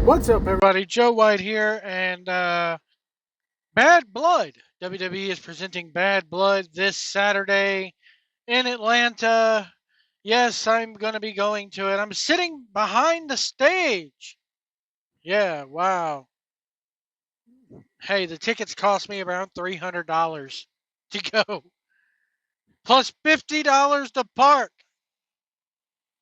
What's up, everybody? Joe White here, and Bad Blood. WWE is presenting Bad Blood this Saturday in Atlanta. Yes, I'm going to be going to it. I'm sitting behind the stage. Yeah, wow. Hey, the tickets cost me around $300 to go, plus $50 to park.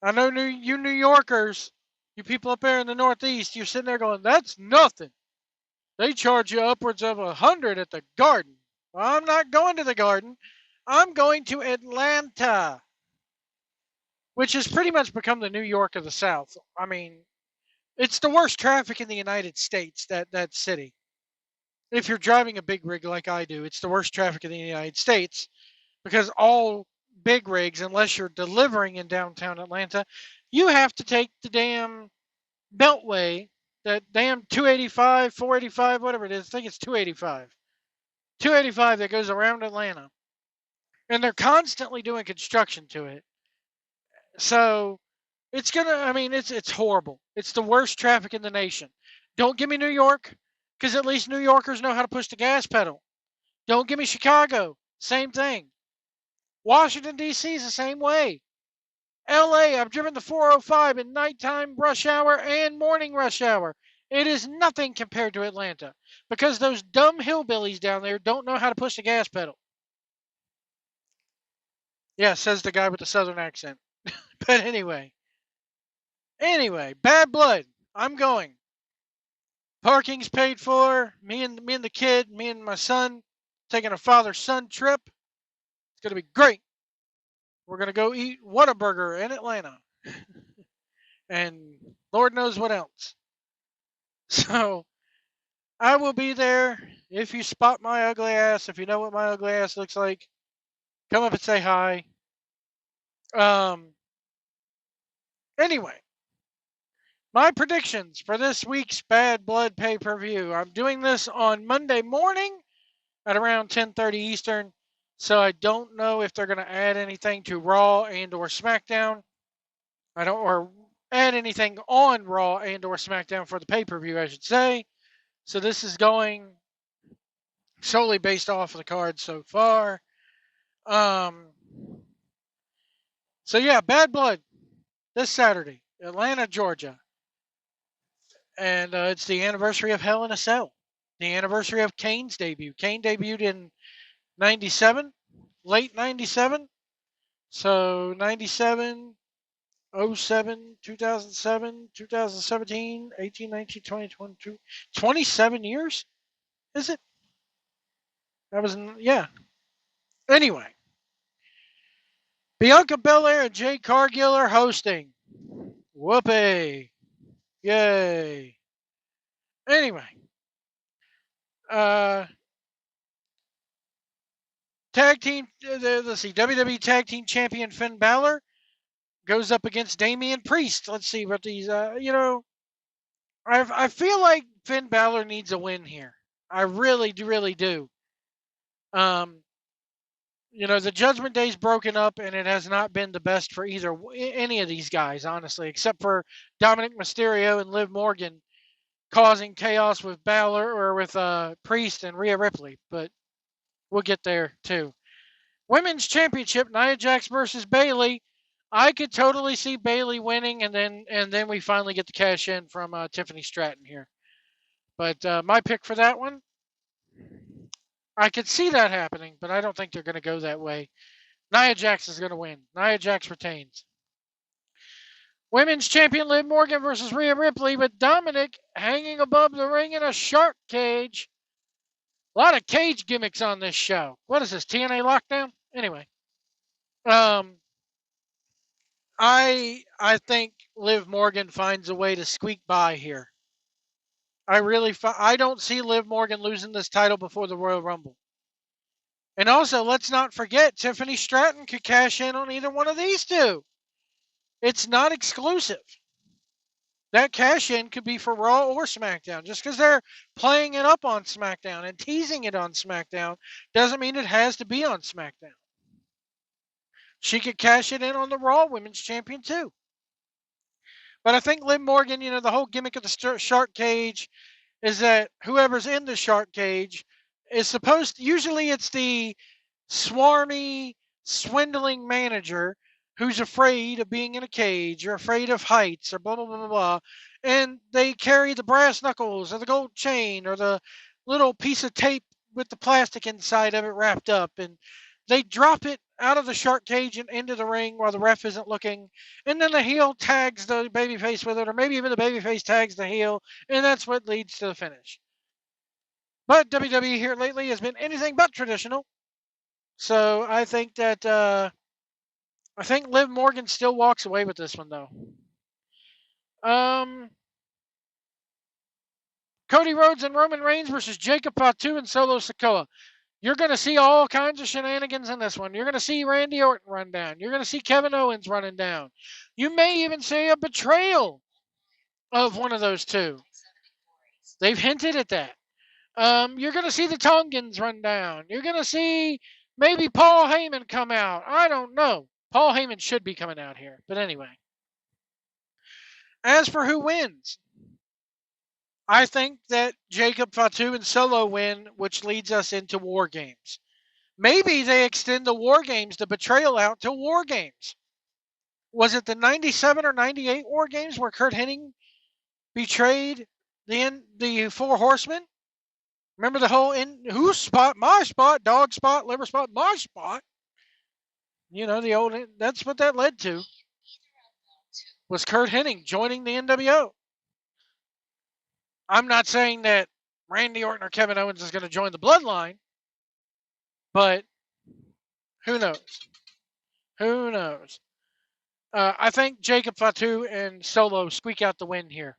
I know you New Yorkers, you people up there in the Northeast, you're sitting there going, that's nothing. They charge you upwards of 100 at the Garden. Well, I'm not going to the Garden. I'm going to Atlanta, which has pretty much become the New York of the South. I mean, it's the worst traffic in the United States, that city. If you're driving a big rig like I do, it's the worst traffic in the United States because all big rigs, unless you're delivering in downtown Atlanta, you have to take the damn Beltway, that damn 285, 485, whatever it is. I think it's 285. 285 that goes around Atlanta. And they're constantly doing construction to it. So it's horrible. It's the worst traffic in the nation. Don't give me New York, because at least New Yorkers know how to push the gas pedal. Don't give me Chicago. Same thing. Washington, D.C. is the same way. L.A., I've driven the 405 in nighttime rush hour and morning rush hour. It is nothing compared to Atlanta because those dumb hillbillies down there don't know how to push the gas pedal. Yeah, says the guy with the southern accent. But anyway, Bad Blood. I'm going. Parking's paid for. Me and the kid, me and my son, taking a father-son trip. It's gonna be great. We're gonna go eat Whataburger in Atlanta, and Lord knows what else. So I will be there. If you spot my ugly ass, if you know what my ugly ass looks like, come up and say hi. Um. Anyway, my predictions for this week's Bad Blood pay-per-view. I'm doing this on Monday morning at around 10:30 Eastern, so I don't know if they're going to add anything to Raw and or SmackDown. I don't or add anything on Raw and or SmackDown for the pay-per-view, I should say. So this is going solely based off of the card so far. Um so yeah, Bad Blood this Saturday, Atlanta, Georgia. And it's the anniversary of Hell in a Cell. The anniversary of Kane's debut. Kane debuted in 97, late 97. So 97, 07, 2007, 2017, 18, 19, 20, 22, 27 years? Is it? That was, yeah. Anyway, Bianca Belair and Jade Cargill are hosting. Whoopee. Yay. Anyway, uh, tag team, let's see, WWE Tag Team Champion Finn Balor goes up against Damian Priest. Let's see what these, I feel like Finn Balor needs a win here. I really do. Um, the Judgment Day's broken up, and it has not been the best for either any of these guys, honestly, except for Dominic Mysterio and Liv Morgan causing chaos with Balor or with Priest and Rhea Ripley. But we'll get there too. Women's Championship: Nia Jax versus Bayley. I could totally see Bayley winning, and then we finally get the cash in from Tiffany Stratton here. But my pick for that one, I could see that happening, but I don't think they're going to go that way. Nia Jax is going to win. Nia Jax retains. Women's champion Liv Morgan versus Rhea Ripley, with Dominic hanging above the ring in a shark cage. A lot of cage gimmicks on this show. What is this, TNA Lockdown? Anyway, um, I think Liv Morgan finds a way to squeak by here. I don't see Liv Morgan losing this title before the Royal Rumble. And also, let's not forget, Tiffany Stratton could cash in on either one of these two. It's not exclusive. That cash in could be for Raw or SmackDown. Just because they're playing it up on SmackDown and teasing it on SmackDown doesn't mean it has to be on SmackDown. She could cash it in on the Raw Women's Champion too. But I think Liv Morgan, the whole gimmick of the shark cage is that whoever's in the shark cage is supposed to, usually it's the swarmy, swindling manager who's afraid of being in a cage or afraid of heights or blah, blah, blah, blah, blah. And they carry the brass knuckles or the gold chain or the little piece of tape with the plastic inside of it wrapped up. And they drop it out of the shark cage and into the ring while the ref isn't looking. And then the heel tags the babyface with it, or maybe even the babyface tags the heel. And that's what leads to the finish. But WWE here lately has been anything but traditional. So I think that Liv Morgan still walks away with this one though. Um, Cody Rhodes and Roman Reigns versus Jacob Fatu and Solo Sikoa. You're going to see all kinds of shenanigans in this one. You're going to see Randy Orton run down. You're going to see Kevin Owens running down. You may even see a betrayal of one of those two. They've hinted at that. You're going to see the Tongans run down. You're going to see maybe Paul Heyman come out. I don't know. Paul Heyman should be coming out here. But anyway. As for who wins, I think that Jacob Fatu and Solo win, which leads us into War Games. Maybe they extend the War Games, the betrayal out to War Games. Was it the 97 or 98 War Games where Kurt Hennig betrayed the Four Horsemen? Remember the whole whose spot, my spot, dog spot, liver spot, my spot. The old, that's what that led to. Was Kurt Hennig joining the NWO. I'm not saying that Randy Orton or Kevin Owens is going to join the Bloodline, but who knows? Who knows? I think Jacob Fatu and Solo squeak out the win here.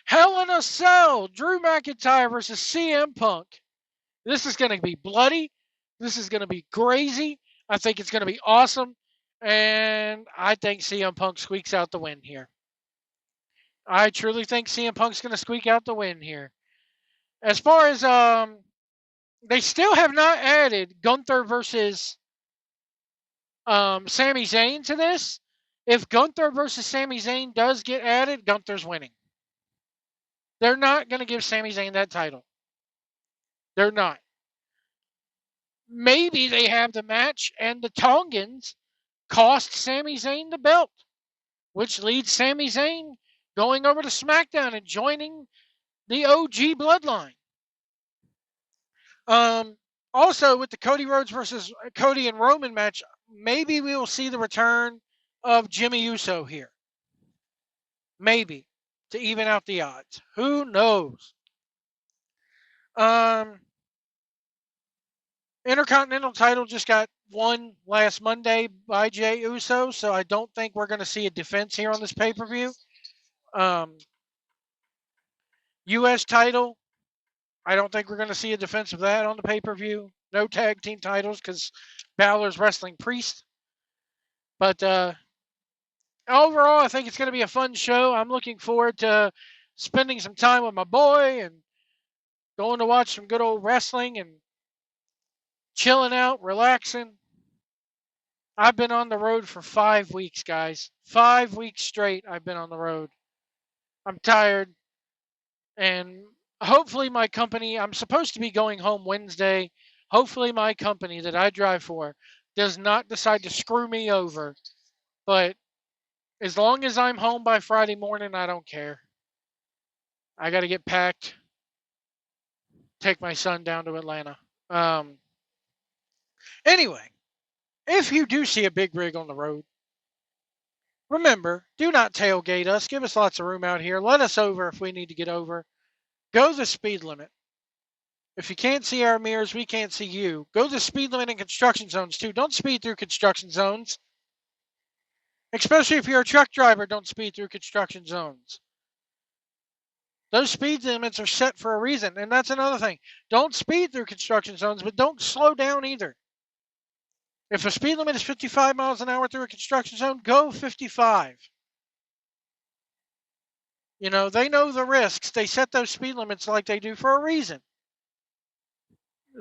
Hell in a Cell, Drew McIntyre versus CM Punk. This is going to be bloody. This is going to be crazy. I think it's going to be awesome. And I think CM Punk squeaks out the win here. I truly think CM Punk's going to squeak out the win here. As far as they still have not added Gunther versus Sami Zayn to this. If Gunther versus Sami Zayn does get added, Gunther's winning. They're not going to give Sami Zayn that title. They're not. Maybe they have the match and the Tongans cost Sami Zayn the belt, which leads Sami Zayn going over to SmackDown and joining the OG Bloodline. Also, with the Cody Rhodes versus Cody and Roman match, maybe we will see the return of Jimmy Uso here. Maybe. To even out the odds. Who knows? Intercontinental title just got won last Monday by Jey Uso, so I don't think we're going to see a defense here on this pay-per-view. U.S. title, I don't think we're going to see a defense of that on the pay-per-view. No tag team titles because Balor's wrestling Priest. But overall, I think it's going to be a fun show. I'm looking forward to spending some time with my boy and going to watch some good old wrestling and chilling out, relaxing. I've been on the road for 5 weeks, guys. 5 weeks straight I've been on the road. I'm tired. And hopefully my company, I'm supposed to be going home Wednesday. Hopefully my company that I drive for does not decide to screw me over. But as long as I'm home by Friday morning, I don't care. I got to get packed, take my son down to Atlanta. Anyway, if you do see a big rig on the road, remember, do not tailgate us. Give us lots of room out here. Let us over if we need to get over. Go the speed limit. If you can't see our mirrors, we can't see you. Go the speed limit in construction zones, too. Don't speed through construction zones. Especially if you're a truck driver, don't speed through construction zones. Those speed limits are set for a reason, and that's another thing. Don't speed through construction zones, but don't slow down either. If a speed limit is 55 miles an hour through a construction zone, go 55. They know the risks. They set those speed limits like they do for a reason.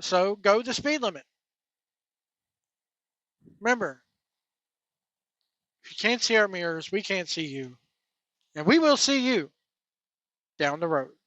So go the speed limit. Remember, if you can't see our mirrors, we can't see you. And we will see you down the road.